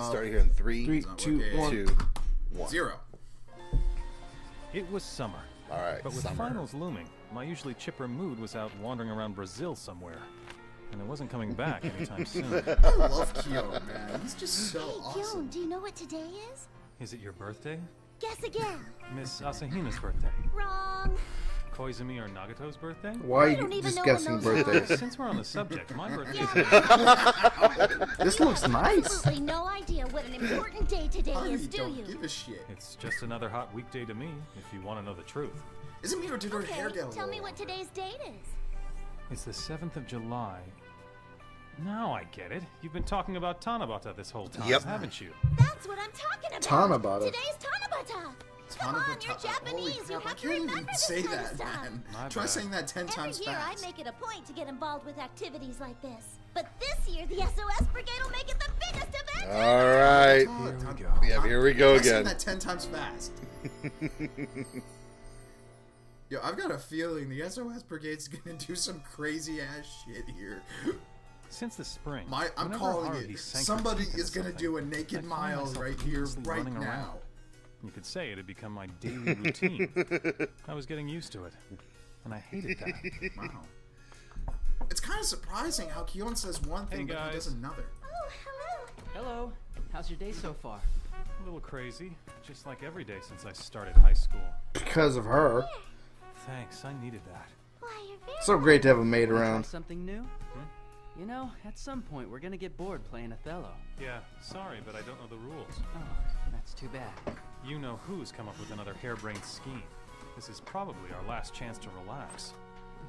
Starting here in three, two, one. 0. It was summer. All right, but with summer. finals looming, my usually chipper mood was out wandering around Brazil somewhere. And it wasn't coming back anytime soon. I love Kyo, man. He's just so awesome. Kyo, do you know what today is? Is it your birthday? Guess again. Miss Asahina's birthday? Wrong. Koizumi or Nagato's birthday? Why are I you don't even know discussing when those birthdays? Since we're on the subject, my birthday This looks nice. Absolutely no idea what an important day today I is, do don't you? give a shit. It's just another hot weekday to me, if you want to know the truth. Isn't me or did her hair Okay, get a tell me little what longer? today's date is. It's the 7th of July. Now I get it. You've been talking about Tanabata this whole time, Yep. haven't you? That's what I'm talking about. Tanabata. Today's Tanabata. Come on, you're Holy Japanese. crap, You I have to can't remember even this say kind of that, stuff. man. My Try bad. saying that 10 times Every year fast. I make it a point to get involved with activities like this. But this year, the SOS Brigade will make it the biggest event All right. Here we go. Yeah, here we go Try saying again. that 10 times fast. Yo, I've got a feeling the SOS Brigade's gonna do some crazy ass shit here. Since the spring, I'm whenever calling Haruhi it. sank her Somebody teeth into is gonna something, do a naked I found mile myself right here, aimlessly right running now. around. You could say it had become my daily routine. I was getting used to it, and I hated that. Wow. It's kind of surprising how Kyon says one thing Hey, but he does guys. another. Oh, hello. Hello. How's your day so far? A little crazy, just like every day since I started high school. Because of her. Thanks, I needed that. Why, you're very So great to have a maid Try around. something new? You know, at some point we're gonna get bored playing Othello. Yeah, sorry, but I don't know the rules. Oh, that's too bad. You know who's come up with another harebrained scheme. This is probably our last chance to relax.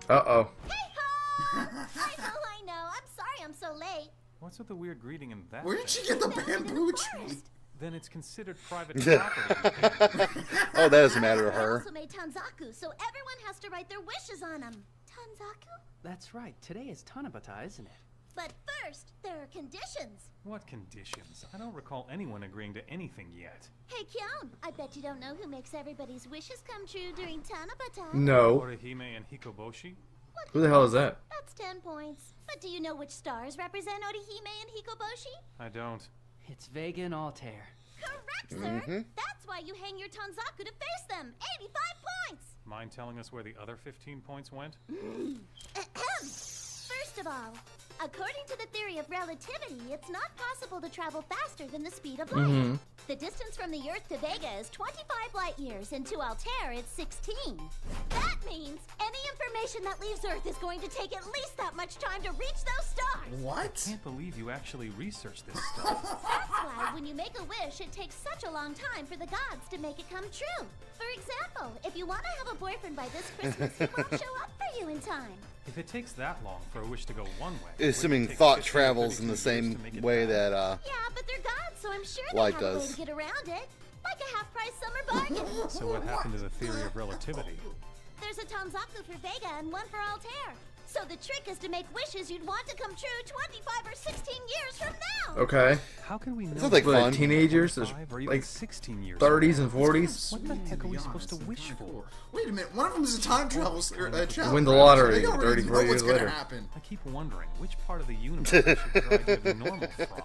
Uh-oh. Hey-ho! I know. I'm sorry I'm so late. What's with the weird greeting in that? Where did thing? she get the Found it in bamboo the tree? forest. Then it's considered private property. Oh, that doesn't matter to I her. also made Tanzaku, so everyone has to write their wishes on them. Tanzaku? That's right. Today is Tanabata, isn't it? But first, there are conditions. What conditions? I don't recall anyone agreeing to anything yet. Hey, Kyon, I bet you don't know who makes everybody's wishes come true during Tanabata. No. Orihime and Hikoboshi? Who the hell is that? That's 10 points. But do you know which stars represent Orihime and Hikoboshi? I don't. It's Vega and Altair. Correct, sir. That's why you hang your Tanzaku to face them. 85 points. Mind telling us where the other 15 points went? Ahem. First of all, according to the theory of relativity, it's not possible to travel faster than the speed of light. The distance from the Earth to Vega is 25 light years, and to Altair it's 16. That means any information that leaves Earth is going to take at least that much time to reach those stars. What? Can't believe you actually researched this stuff. That's why when you make a wish, it takes such a long time for the gods to make it come true. For example, if you want to have a boyfriend by this Christmas, he won't show up for you in time. If it takes that long for a wish to go one way, Assuming wouldn't it take thought 50 or travels 32 in the years same to make it way back? that Yeah, but they're gods, so I'm sure they Light have a way does. to get around it. Like a half-price summer bargain. So what happened to the theory of relativity? There's a Tanzaku for Vega and one for Altair. So the trick is to make wishes you'd want to come true 25 or 16 years from now. Okay. How can we know? sounds like What, fun. teenagers? There's 25 or even like 16 years 30s and 40s. What the heck are we supposed to wish for? Cool. Wait a minute, one of them is a time travel. Win the lottery They don't 30, really know 40 what's years gonna later. happen. I keep wondering which part of the universe I should try to be normal from.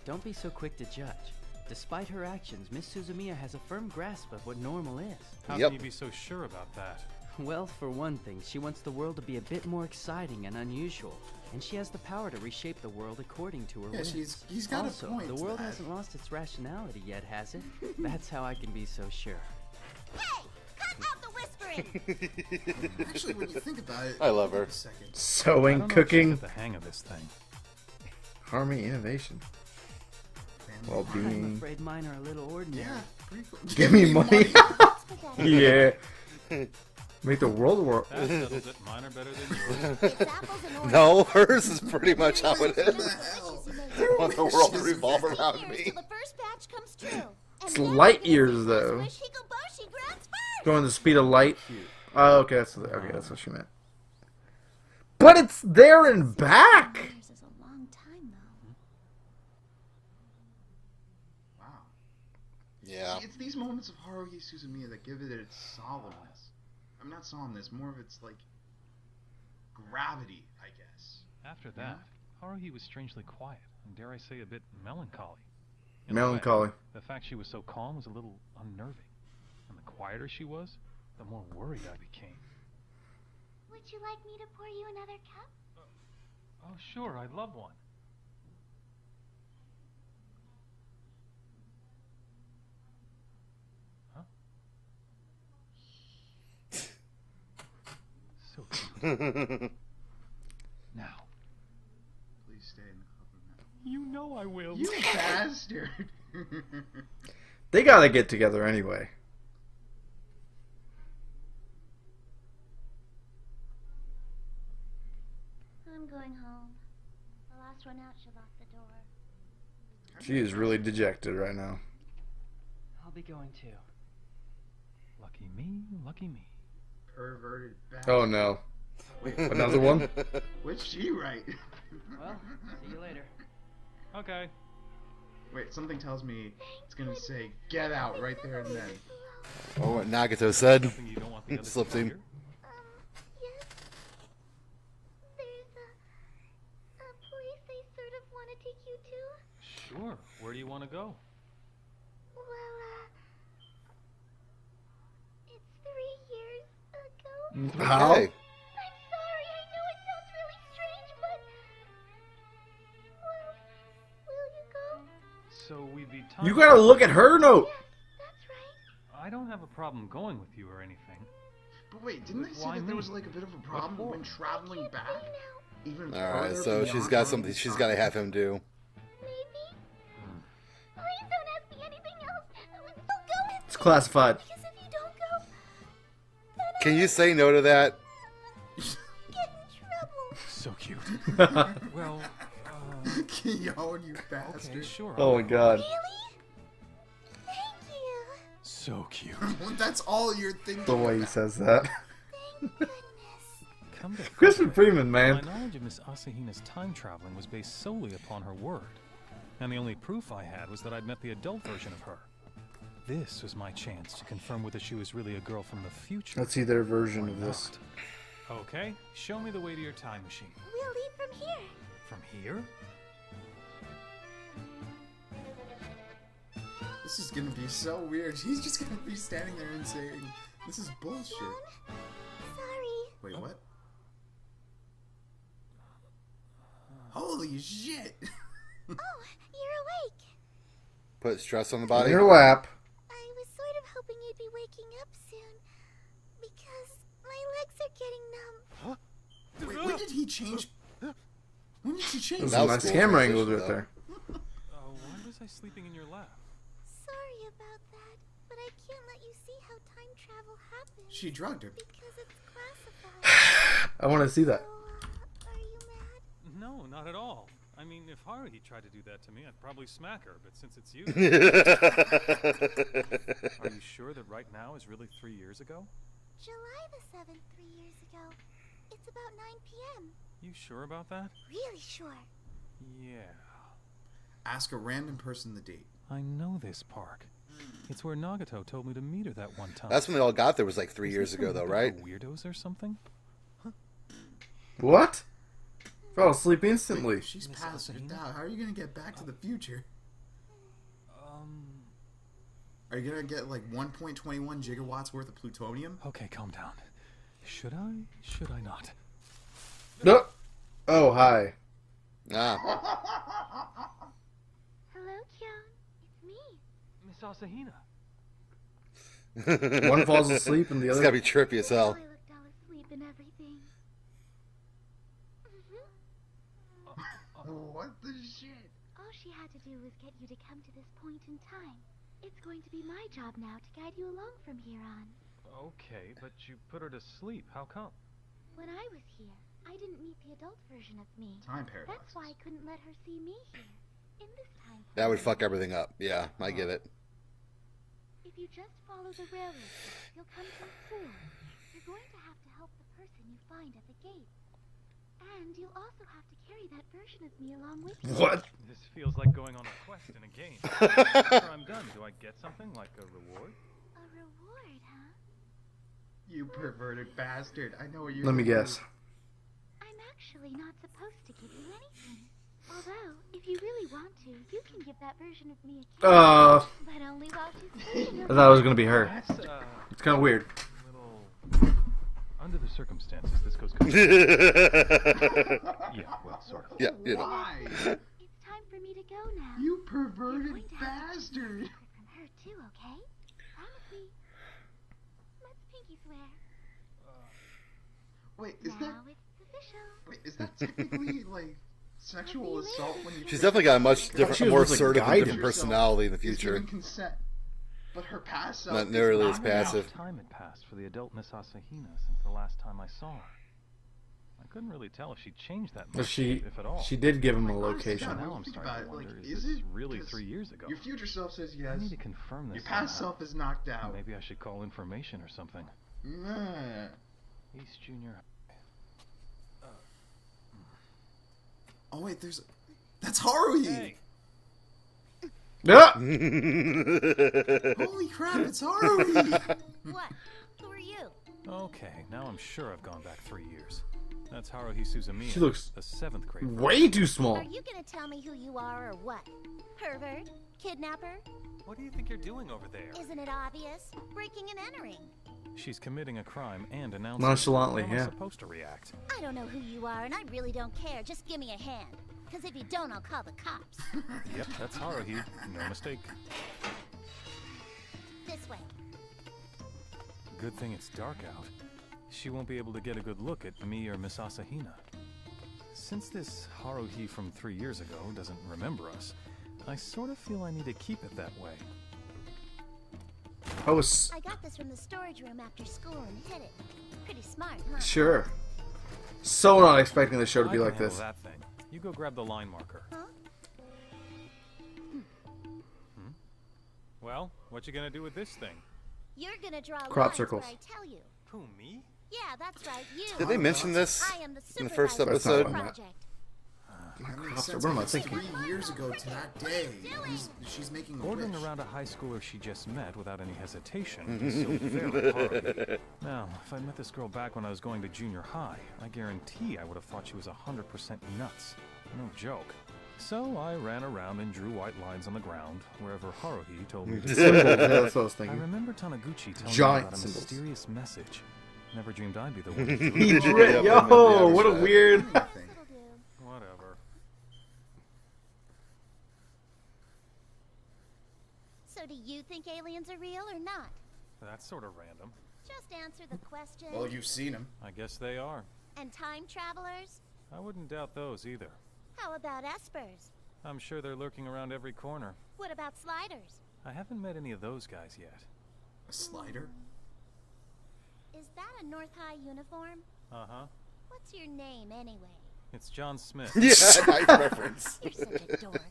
Don't be so quick to judge. Despite her actions, Miss Suzumiya has a firm grasp of what normal is. How Yep. can you be so sure about that? Well, for one thing, she wants the world to be a bit more exciting and unusual. And she has the power to reshape the world according to her Yeah, whims. he's got also, a point. the to world that. hasn't lost its rationality yet, has it? That's how I can be so sure. Hey, cut out the whispering. Actually, when you think about it, I love her. wait a second. I Sewing, don't know if she'll cooking, get the hang of this thing. harmony, innovation, I'm well-being. afraid mine are a little ordinary. Yeah, pretty cool. Give me money. That's pathetic. Yeah. Make the world work. That settles it. Mine are better than yours. It's apples and oranges. No, hers is pretty much how it Remember is. the wishes you made. I want the world to Wishes. revolve 16 around years me. till the first batch comes true. And It's then we're light gonna years, see whose though. wish Hikoboshi grants first. Going the speed of light. Oh, okay, that's what she meant. But it's there and back. Years is a long time, though. Wow. Yeah. It's these moments of Haruhi Suzumiya that give it its solemnness. I'm not solemnness, more of its like gravity, I guess. After that, Haruhi was strangely quiet, and dare I say a bit melancholy. In a way, Melancholy. the fact she was so calm was a little unnerving. And the quieter she was, the more worried I became. Would you like me to pour you another cup? Oh, sure, I'd love one. Huh? So cute. Now. Please stay in the club room now. You know I will. You bastard! They gotta get together anyway. I'm going home. The last one out should lock the door. She is really dejected right now. I'll be going too. Lucky me, lucky me. Perverted bastard. Oh no. Wait, Another one? what's she right? Well, see you later. Okay. Wait, something tells me it's gonna say "get out" right there and then. Oh, what Nagato said. Something you don't want the others Slipped to in. hear? Yes. There's a place I sort of want to take you to. Sure. Where do you want to go? Well, it's 3 years ago. How? Okay. I'm sorry, I know it sounds really strange, but... Well, will you go? So we'd be time. You gotta look at her note. Yes, that's right. I don't have a problem going with you or anything. But wait, didn't they say Why that there me? was like a bit of a problem for? when traveling back? Even All right, further so she's beyond got Haruhi's something she's time? got to have him do. Maybe. Please don't ask me anything else. Don't go with It's me. classified. Because if you don't go, then Can you say no to that? get in trouble. So cute. Well, Yo, you okay, bastard. sure. Oh my god. Really? Thank you. So cute. That's all you're thinking. The way he says that. Thank goodness. Come to Crispin think of it, Freeman, man. My knowledge of Miss Asahina's time traveling was based solely upon her word. And the only proof I had was that I'd met the adult version of her. This was my chance to confirm whether she was really a girl from the future. Let's see their version or of this. not. Okay, show me the way to your time machine. We'll leave from here. From here? This is gonna be so weird. He's just gonna be standing there and saying, "This is bullshit." Sorry. Wait, what? Holy shit! Oh, you're awake. Put stress on the In body. your lap. I was sort of hoping you'd be waking up soon. Because my legs are getting numb. Wait, when did he change? When did he change? Those That are was nice cool camera transition, angles right though. there. Why was I sleeping in your lap? Sorry about that, but I can't let you see how time travel happens. She drugged him. Because it's classified. I want to see that. So, are you mad? No, not at all. I mean, if Haruhi tried to do that to me, I'd probably smack her, but since it's you... Are you sure that right now is really 3 years ago? July the 7th, 3 years ago. It's about 9 p.m. You sure about that? Really sure. Yeah. Ask a random person the date. I know this park. It's where Nagato told me to meet her that one time. That's when they all got there. Was like 3 years Is this ago, the though, Nagato right? Weirdos or something? What? Fell asleep instantly. She's Miss passed her Asahina? down. How are you gonna get back to the future? Are you gonna get like 1.21 gigawatts worth of plutonium? Okay, calm down. Should I? Should I not? No. Oh, hi. Ah. Hello, Kyon. It's me. Miss Asahina. One falls asleep and the It's other. gotta be trippy as hell. I looked all asleep and everything. What the shit? All she had to do was get you to come to this point in time. It's going to be my job now to guide you along from here on. Okay, but you put her to sleep. How come? When I was here, I didn't meet the adult version of me. Time paradox. That's why I couldn't let her see me here. In this time. That would fuck everything up. Yeah, I get it. If you just follow the railroad tracks, you'll come to a school. You're going to have to help the person you find at the gate. And you'll also have to carry that version of me along with you. What? This feels like going on a quest in a game. After I'm done, do I get something like a reward? A reward, huh? You perverted bastard. I know what you're Let me gonna guess. do. I'm actually not supposed to give you anything. Although, if you really want to, you can give that version of me a kiss. But only while she's I thought it was gonna be her. That's, It's kind of weird. little... Under the circumstances, this goes... Yeah, well, sort of. Yeah, you know. Why? It's time for me to go now. You You're perverted going to have to bastard. keep it from her too, okay? Promise me. Let's pinky swear. Wait, is that Now it's official. wait, is that technically like sexual assault when you She's definitely got a much different, She was more with, like, assertive and guidance. different personality in the is future. giving consent, but her past self Not is nearly as not passive. Time had passed for the adult Miss Asahina since the last time I saw her. I couldn't really tell if she changed that But much, if at all. she did give him a Honestly, location. God, Now when I'm you think starting to about it, wonder, like, is is this it? really 'Cause 3 years ago? Your future self says I yes. need to confirm this Your past somehow. self is knocked out. Maybe I should call information or something. Nah. East Junior... Oh wait, that's Haruhi. Hey! Yeah. Holy crap, it's Haruhi. What? Who are you? Okay, now I'm sure I've gone back 3 years. That's Haruhi Suzumiya, She looks the 7th grade. way too small. Are you gonna tell me who you are or what? Pervert? Kidnapper? What do you think you're doing over there? Isn't it obvious? Breaking and entering. She's committing a crime and announcing Nonchalantly, how am I yeah. supposed to react. I don't know who you are, and I really don't care. Just give me a hand. Because if you don't, I'll call the cops. Yep, that's Haruhi. No mistake. This way. Good thing it's dark out. She won't be able to get a good look at me or Miss Asahina. Since this Haruhi from 3 years ago doesn't remember us, I sort of feel I need to keep it that way. I was I got this from the storage room after school and hid it. Pretty smart, huh? sure. So not expecting the show to I be can like handle this. that thing. You go grab the line marker. Huh? Well, what you gonna do with this thing? You're gonna draw Crop lines circles. where I tell you. Who, me? Yeah, that's right, you. Did they mention this I am the in the first supervisor of That's not episode? what the I meant. project. What am I thinking? 3 years ago to that day, she's making a Ordering wish. around a high schooler she just met without any hesitation is so very Haruhi. Now, if I'd met this girl back when I was going to junior high, I guarantee I would have thought she was 100% nuts. No joke. So I ran around and drew white lines on the ground wherever Haruhi told me to Symbols, yeah, that's what I was I thinking. remember Taniguchi telling Giant me about a symbols. mysterious message. Never dreamed I'd be the one to do He it. drew, Yeah, yo, what a yeah. weird. Anything. That'll do. Whatever. So do you think aliens are real or not? That's sort of random. Just answer the question. Well, you've seen him. I guess they are. And time travelers? I wouldn't doubt those either. How about espers? I'm sure they're lurking around every corner. What about sliders? I haven't met any of those guys yet. A slider? Is that a North High uniform? Uh-huh. What's your name anyway? It's John Smith. Yeah, nice reference. You're such a dork.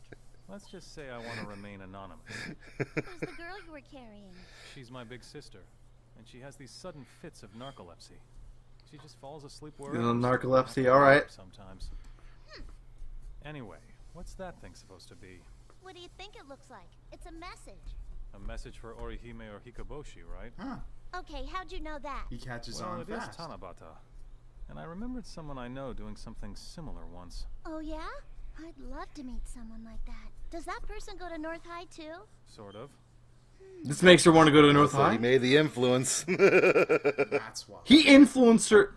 Let's just say I want to remain anonymous. Who's the girl you were carrying? She's my big sister, and she has these sudden fits of narcolepsy. She just falls asleep wherever. You know, so I narcolepsy, have to alright. help Sometimes. Anyway, what's that thing supposed to be? What do you think it looks like? It's a message. A message for Orihime or Hikoboshi, right? Huh. Okay, how'd you know that? He catches Well, on it is fast. Tanabata. And I remembered someone I know doing something similar once. Oh yeah? I'd love to meet someone like that. Does that person go to North High too? Sort of. This makes her want to go to North So he High. made the influence. That's why. He influenced her.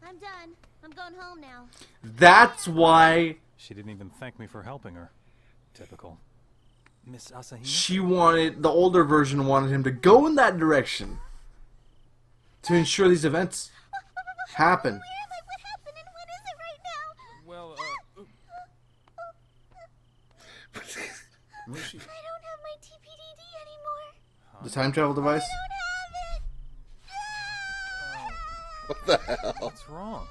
I'm done. I'm going home now. That's why She didn't even thank me for helping her. Typical. Miss Asahina? she wanted, the older version wanted him to go in that direction to ensure these events happen. Where? Like what happened and what is it right now? Well, Where's she? I don't have my TPDD anymore. The time travel device? What the hell? what's wrong?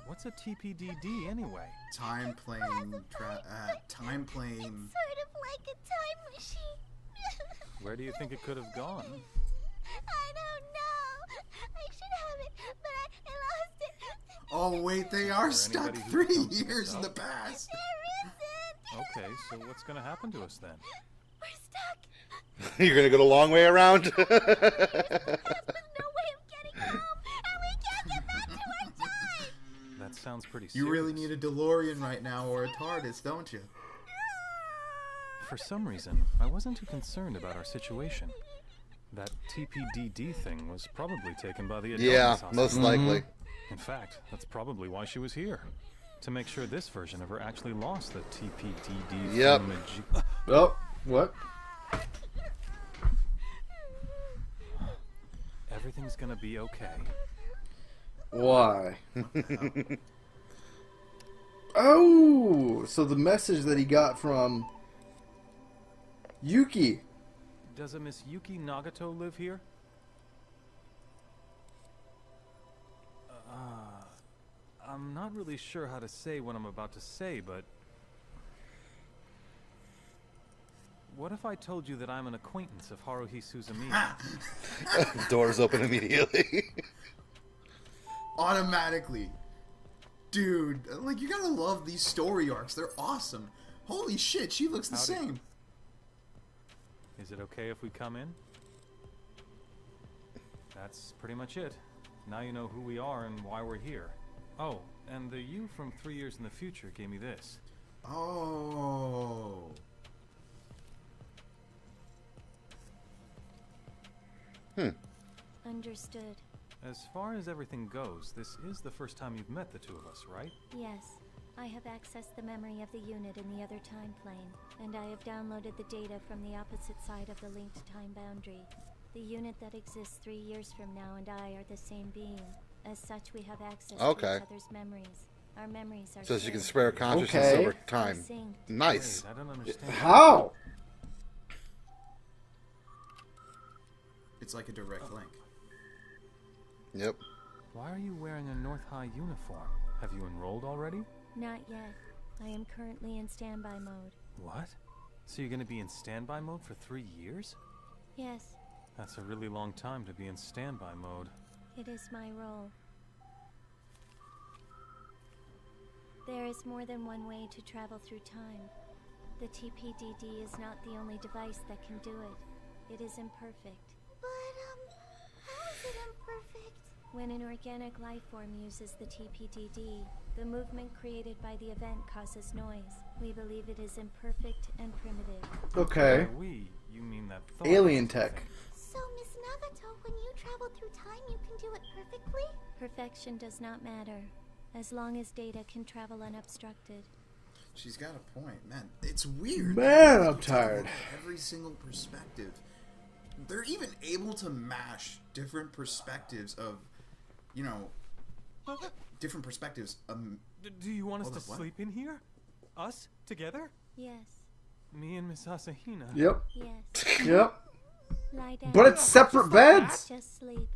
What's a TPDD anyway? Time plane. Time plane. Sort of like a time machine. Where do you think it could have gone? I don't know. I should have it, but I lost it. Oh wait, they are Is there stuck anybody who 3 counts years in the themselves? past. There isn't. Okay, so what's gonna happen to us then? We're stuck. You're gonna go the long way around? With no way of getting home, and we can't get back to our time. That's sounds pretty serious. You really need a DeLorean right now or a TARDIS, don't you? For some reason, I wasn't too concerned about our situation. That TPDD thing was probably taken by the adult Yeah, Misasa. most likely. In fact, that's probably why she was here. To make sure this version of her actually lost the TPDD Yep. thingamajig- Oh, what? Everything's gonna be okay. Why? Oh, so the message that he got from Yuki. Does a Miss Yuki Nagato live here? I'm not really sure how to say what I'm about to say, but... What if I told you that I'm an acquaintance of Haruhi Suzumiya? Doors open immediately. Automatically. Dude, like, you gotta love these story arcs. They're awesome. Holy shit, she looks the Howdy. same. Is it okay if we come in? That's pretty much it. Now you know who we are and why we're here. Oh, and the you from 3 years in the future gave me this. Oh. Understood. As far as everything goes, this is the first time you've met the two of us, right? Yes. I have accessed the memory of the unit in the other time plane, and I have downloaded the data from the opposite side of the linked time boundary. The unit that exists 3 years from now and I are the same being. As such, we have access to Okay. each other's memories. Our memories are So she can shared. spare consciousness Okay. over time. Synced. Nice. Wait, I don't understand. How? It's like a direct link. Yep. Why are you wearing a North High uniform? Have you enrolled already? Not yet. I am currently in standby mode. What? So you're gonna be in standby mode for 3 years? Yes, That's a really long time to be in standby mode. it is my role. There is more than one way to travel through time. The TPDD is not the only device that can do it. It is imperfect. But, how is it imperfect? When an organic life form uses the TPDD, the movement created by the event causes noise. We believe it is imperfect and primitive. Okay. By we, you mean that thought Alien processing tech. thing. So, Miss Nagato, when you travel through time, you can do it perfectly? Perfection does not matter, as long as data can travel unobstructed. She's got a point, man. It's weird. Man, I'm You take a tired. look at every single perspective. They're even able to mash different perspectives of, you know, different perspectives. Do you want us Hold to up, what? sleep in here? Us? Together? Yes, Me and Miss Asahina? Yep. yes. Yep. Lie down. But it's separate beds. Just sleep.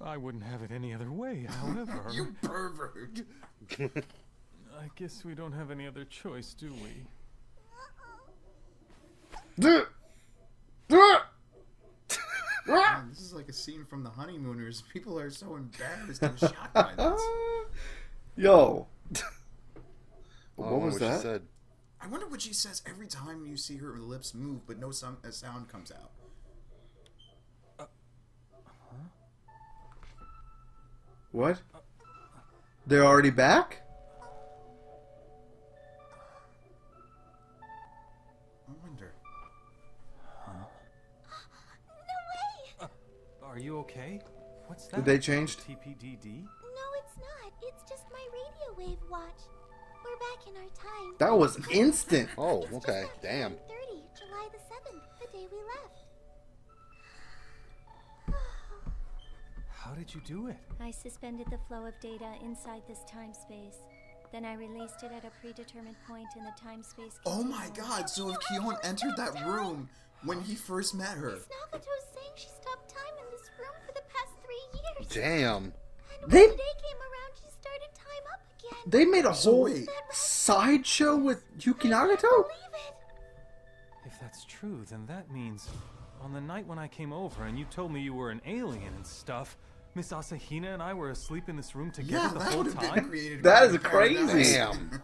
I wouldn't have it any other way, however. You pervert. I guess we don't have any other choice, do we? Man, this is like a scene from The Honeymooners. People are so embarrassed and shocked by this. Yo. Oh, What was she that? said. I wonder what she says every time you see her lips move, but no sound, a sound comes out. What? They're already back? I wonder. Are you okay? What's that? Did they change? TPDD? No, it's not. It's just my radio wave watch. We're back in our time. That was instant. Oh, It's okay. just Damn. 9:30, July the 7th, the day we left. How did you do it? I suspended the flow of data inside this time space. Then I released it at a predetermined point in the time space. Oh my god, so if Kyon entered that room when he first met her. Miss Nagato's saying she stopped time in this room for the past 3 years. Damn. And when They- today came around, she started time up again. They made a So whole wait. sideshow with Yuki Nagato? Believe it. If that's true, then that means on the night when I came over and you told me you were an alien and stuff, Miss Asahina and I were asleep in this room together Yeah, the that whole would have been time? created. That by is the crazy. paradise. Damn.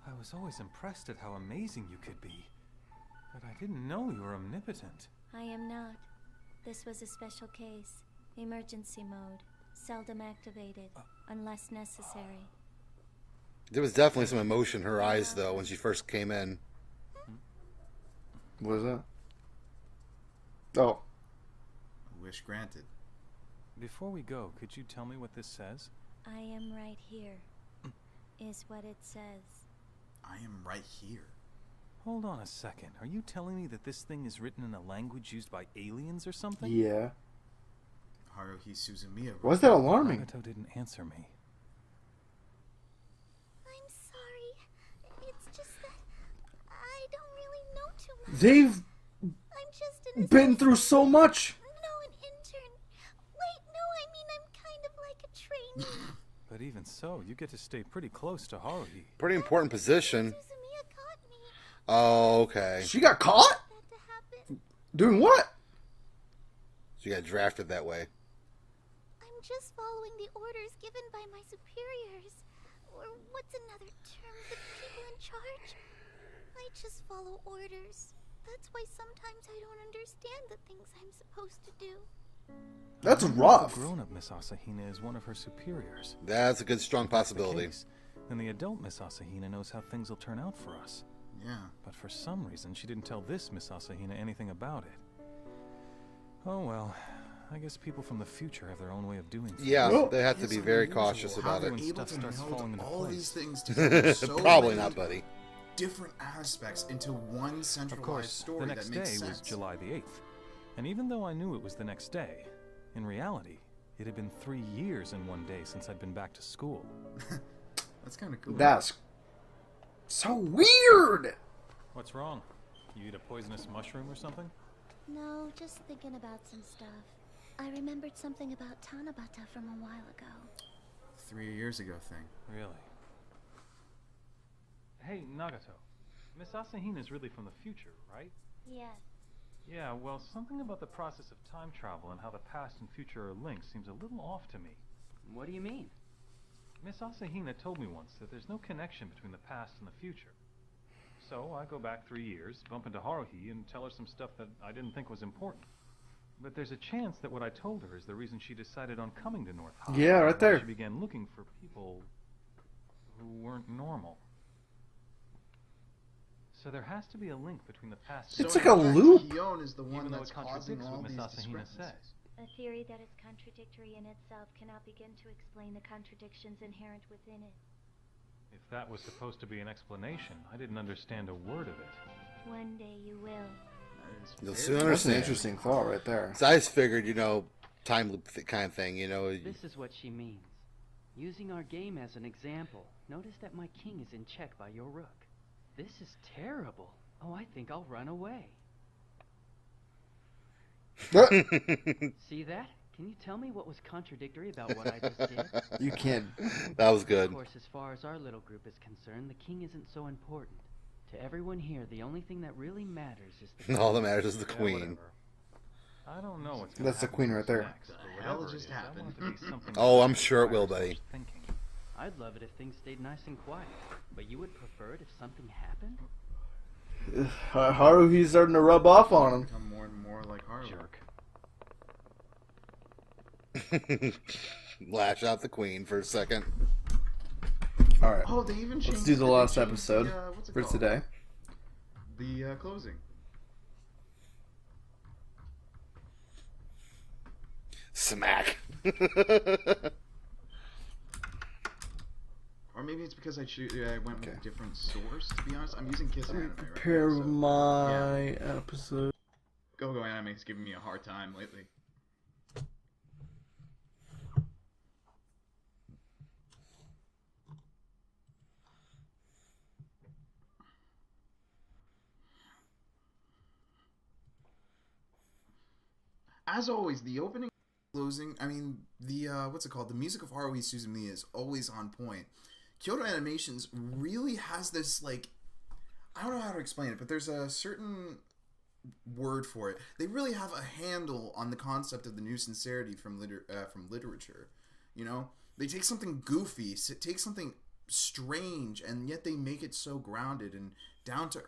I was always impressed at how amazing you could be. But I didn't know you were omnipotent. I am not. This was a special case. Emergency mode. Seldom activated. unless necessary. There was definitely some emotion in her eyes, though, when she first came in. What is that? Oh. Wish granted. Before we go, could you tell me what this says? I am right here, is what it says. I am right here. Hold on a second. Are you telling me that this thing is written in a language used by aliens or something? Yeah. Haruhi Suzumiya. Why is that alarming? Nagato didn't answer me. I'm sorry. It's just that I don't really know too much. They've I'm just an been through so much. No, an intern. Wait, no, I mean I'm kind of like a trainee. But even so, you get to stay pretty close to Haruhi. Pretty important position. Suzumiya caught me. Oh, okay. She got caught? That to happen. Doing what? She got drafted that way. I'm just following the orders given by my superiors. Or what's another term? The people in charge? I just follow orders. That's why sometimes I don't understand the things I'm supposed to do. That's The rough. grown-up Miss Asahina is one of her superiors. That's a good, strong If that's possibility. the case, then the adult Miss Asahina knows how things will turn out for us. Yeah. But for some reason, she didn't tell this Miss Asahina anything about it. Oh well, I guess people from the future have their own way of doing things. Yeah, Well, they have to It's be very unusual cautious how about they're it. able Stuff to starts meld falling into all place. these things together. So Probably many not, buddy. different aspects into one Of centralized course, story the next that day makes was sense. July the 8th. And even though I knew it was the next day, in reality, it had been 3 years and 1 day since I'd been back to school. That's kind of cool. That's so weird. What's wrong? You eat a poisonous mushroom or something? No, just thinking about some stuff. I remembered something about Tanabata from a while ago. 3 years ago thing. Really? Hey, Nagato. Miss Asahina's really from the future, right? Yes. Yeah, well, something about the process of time travel and how the past and future are linked seems a little off to me. What do you mean? Miss Asahina told me once that there's no connection between the past and the future. So I go back 3 years, bump into Haruhi, and tell her some stuff that I didn't think was important. But there's a chance that what I told her is the reason she decided on coming to North High. Yeah, right there. She began looking for people who weren't normal. So there has to be a link between the past and It's So like in a fact, loop. Hyon is the one even though that's it causing contradicts all what Miss these Asahina discrepancies. says. A theory that is contradictory in itself cannot begin to explain the contradictions inherent within it. If that was supposed to be an explanation, I didn't understand a word of it. One day you will. That is You'll very soon That's an understand. interesting thought right there. So I just figured, time loop kind of thing, This is what she means. Using our game as an example, notice that my king is in check by your rook. This is terrible. Oh, I think I'll run away. See that? Can you tell me what was contradictory about what I just did? You can't. That was good. Of course, as far as our little group is concerned, the king isn't so important. To everyone here, the only thing that really matters is the All that matters is the Yeah, queen. whatever. I don't know what's gonna That's the happen queen right there. next, but The hell whatever just it is, I happened? want it to be something Oh, that I'm sure it will, inspires buddy. much thinking. I'd love it if things stayed nice and quiet. But you would prefer it if something happened? Haruhi's starting to rub off on him. Become more and more like Haruhi. Jerk. Lash out the queen for a second. All right. Oh, they even changed. Let's do the they last changed episode what's it for called? today. The closing. Smack. Or maybe it's because I went with Okay. a different source. To be honest, I'm using Kiss Let me Anime right prepare now. So my episode. Go Anime is giving me a hard time lately. As always, the opening, closing. I mean, the what's it called? The music of Haruhi Suzumiya is always on point. Kyoto Animations really has this, like, I don't know how to explain it, but there's a certain word for it. They really have a handle on the concept of the new sincerity from literature. You know, they take something goofy, take something strange, and yet they make it so grounded and down to